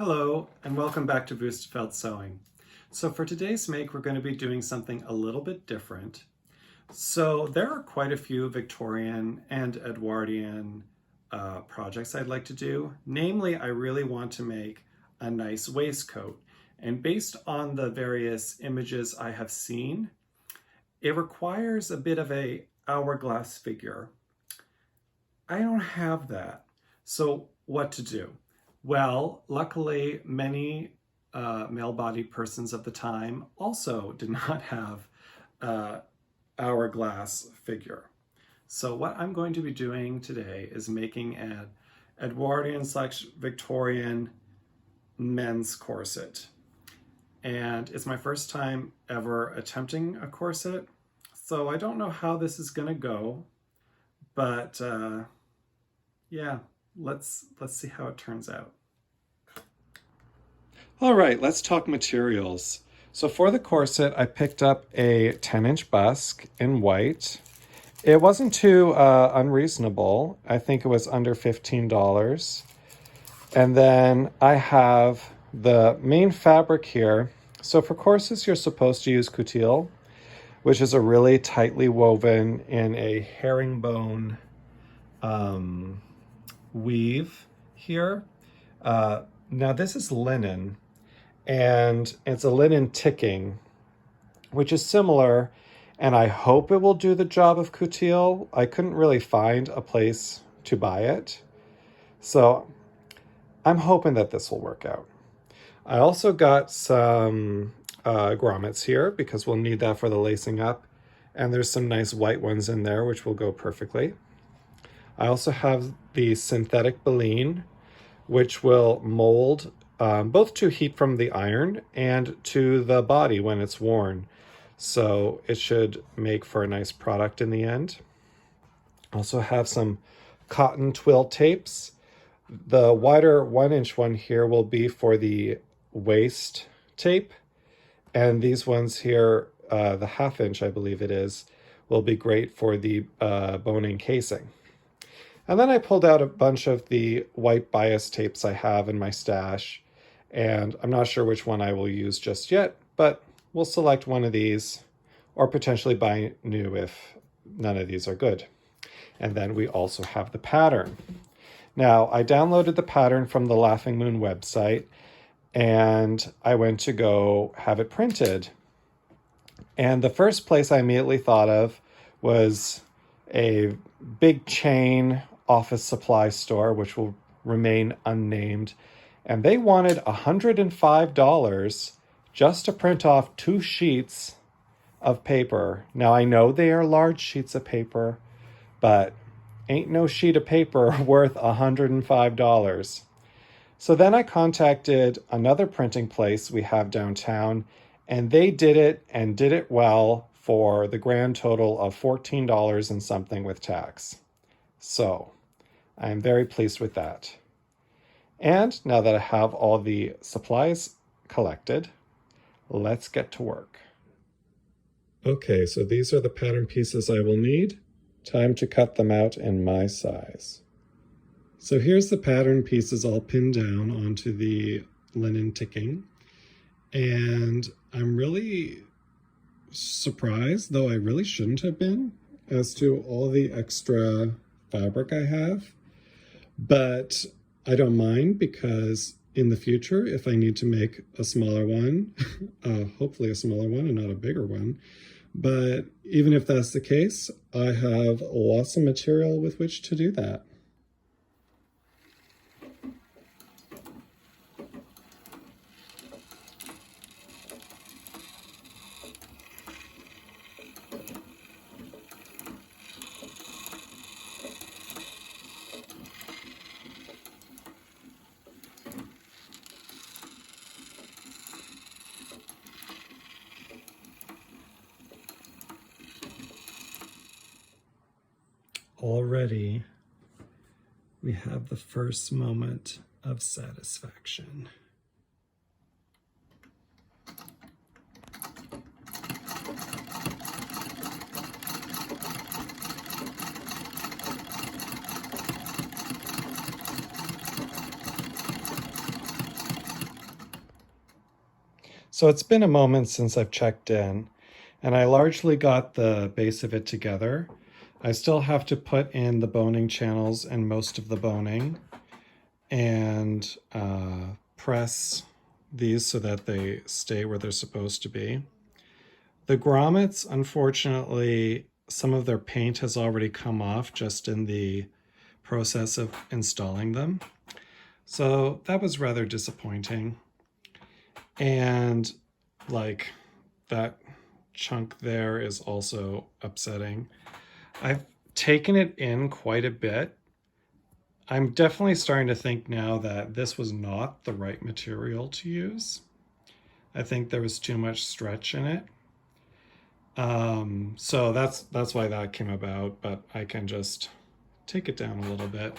Hello, and welcome back to Wüstefeld Sewing. So for today's make, we're going to be doing something a little bit different. So there are quite a few Victorian and Edwardian projects I'd like to do. Namely, I really want to make a nice waistcoat. And based on the various images I have seen, it requires a bit of a hourglass figure. I don't have that. So what to do? Well, luckily, many male-bodied persons of the time also did not have hourglass figure. So what I'm going to be doing today is making an Edwardian/Victorian men's corset. And it's my first time ever attempting a corset, so I don't know how this is gonna go, but yeah. Let's see how it turns out. All right, let's talk materials. So for the corset, I picked up a 10-inch busk in white. It wasn't too unreasonable. I think it was under $15. And then I have the main fabric here. So for corsets, you're supposed to use coutil, which is a really tightly woven in a herringbone weave here. Now this is linen, and it's a linen ticking, which is similar, and I hope it will do the job of coutil. I couldn't really find a place to buy it, so I'm hoping that this will work out. I also got some grommets here because we'll need that for the lacing up, and there's some nice white ones in there which will go perfectly. I also have the synthetic baleen, which will mold both to heat from the iron and to the body when it's worn. So it should make for a nice product in the end. I also have some cotton twill tapes. The wider 1-inch one here will be for the waist tape. And these ones here, the 1/2 inch, I believe it is, will be great for the boning casing. And then I pulled out a bunch of the white bias tapes I have in my stash, and I'm not sure which one I will use just yet, but we'll select one of these or potentially buy new if none of these are good. And then we also have the pattern. Now, I downloaded the pattern from the Laughing Moon website, and I went to go have it printed. And the first place I immediately thought of was a big chain office supply store, which will remain unnamed, and they wanted $105 just to print off 2 sheets of paper. Now I know they are large sheets of paper, but ain't no sheet of paper worth $105. So then I contacted another printing place we have downtown, and they did it and did it well for the grand total of $14 and something with tax. So I'm very pleased with that. And now that I have all the supplies collected, let's get to work. Okay, so these are the pattern pieces I will need. Time to cut them out in my size. So here's the pattern pieces all pinned down onto the linen ticking. And I'm really surprised, though I really shouldn't have been, as to all the extra fabric I have, but I don't mind because in the future, if I need to make a smaller one, hopefully a smaller one and not a bigger one, but even if that's the case, I have lots of material with which to do that. Already, we have the first moment of satisfaction. So it's been a moment since I've checked in, and I largely got the base of it together. I still have to put in the boning channels and most of the boning, and press these so that they stay where they're supposed to be. The grommets, unfortunately, some of their paint has already come off just in the process of installing them. So that was rather disappointing. And like that chunk there is also upsetting. I've taken it in quite a bit. I'm definitely starting to think now that this was not the right material to use. I think there was too much stretch in it. So that's why that came about, but I can just take it down a little bit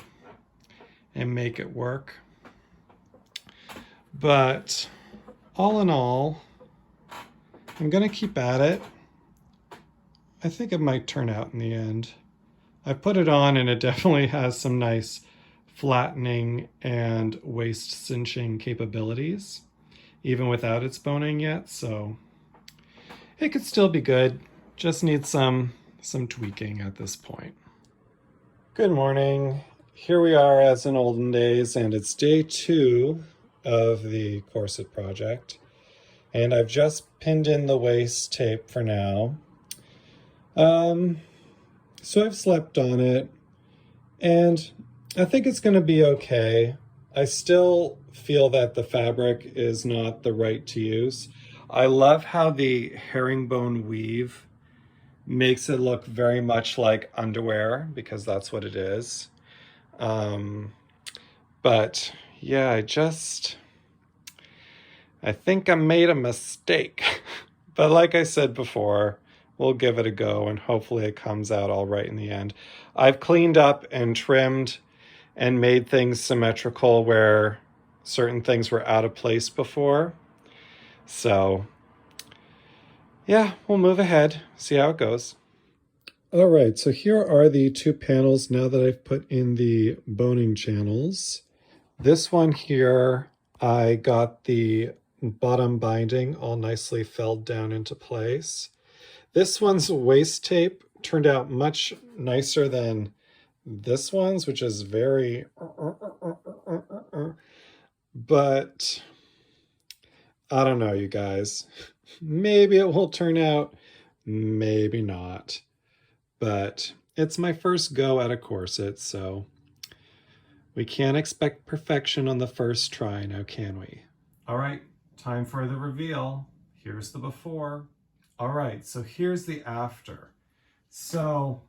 and make it work. But all in all, I'm gonna keep at it. I think it might turn out in the end. I put it on and it definitely has some nice flattening and waist cinching capabilities, even without its boning yet, so it could still be good. Just needs some tweaking at this point. Good morning. Here we are as in olden days, and it's day 2 of the corset project. And I've just pinned in the waist tape for now. So I've slept on it, and I think it's going to be okay. I still feel that the fabric is not the right to use. I love how the herringbone weave makes it look very much like underwear, because that's what it is. But yeah, I think I made a mistake. But like I said before, we'll give it a go and hopefully it comes out all right in the end. I've cleaned up and trimmed and made things symmetrical where certain things were out of place before. So yeah, we'll move ahead, see how it goes. All right, so here are the 2 panels now that I've put in the boning channels. This one here, I got the bottom binding all nicely felled down into place. This one's waist tape turned out much nicer than this one's, which is very, but I don't know, you guys. Maybe it will turn out, maybe not. But it's my first go at a corset, so we can't expect perfection on the first try now, can we? All right, time for the reveal. Here's the before. All right, so here's the after. So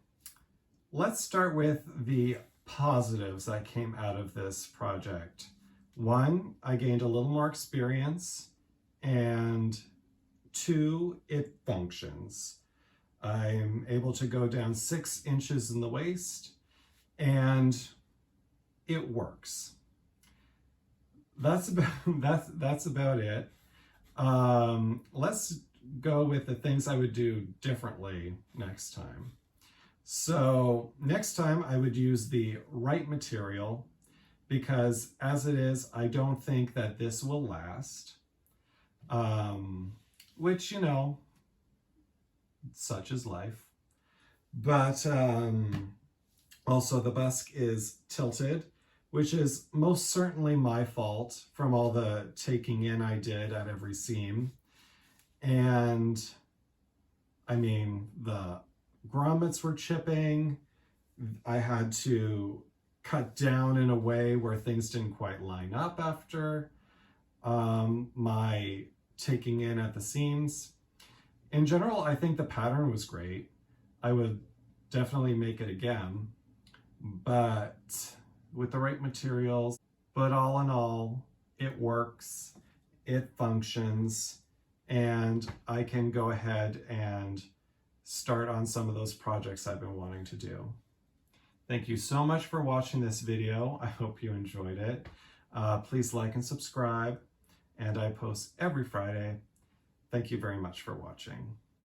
let's start with the positives that came out of this project. 1, I gained a little more experience, and 2, it functions. I'm able to go down 6 inches in the waist, and it works. That's about it. Let's go with the things I would do differently next time. So next time I would use the right material, because as it is, I don't think that this will last. Which, you know, such is life. But also the busk is tilted, which is most certainly my fault from all the taking in I did at every seam. And I mean, the grommets were chipping. I had to cut down in a way where things didn't quite line up after my taking in at the seams. In general, I think the pattern was great. I would definitely make it again, but with the right materials. But all in all, it works, it functions, and I can go ahead and start on some of those projects I've been wanting to do. Thank you so much for watching this video. I hope you enjoyed it. Please like and subscribe, and I post every Friday. Thank you very much for watching.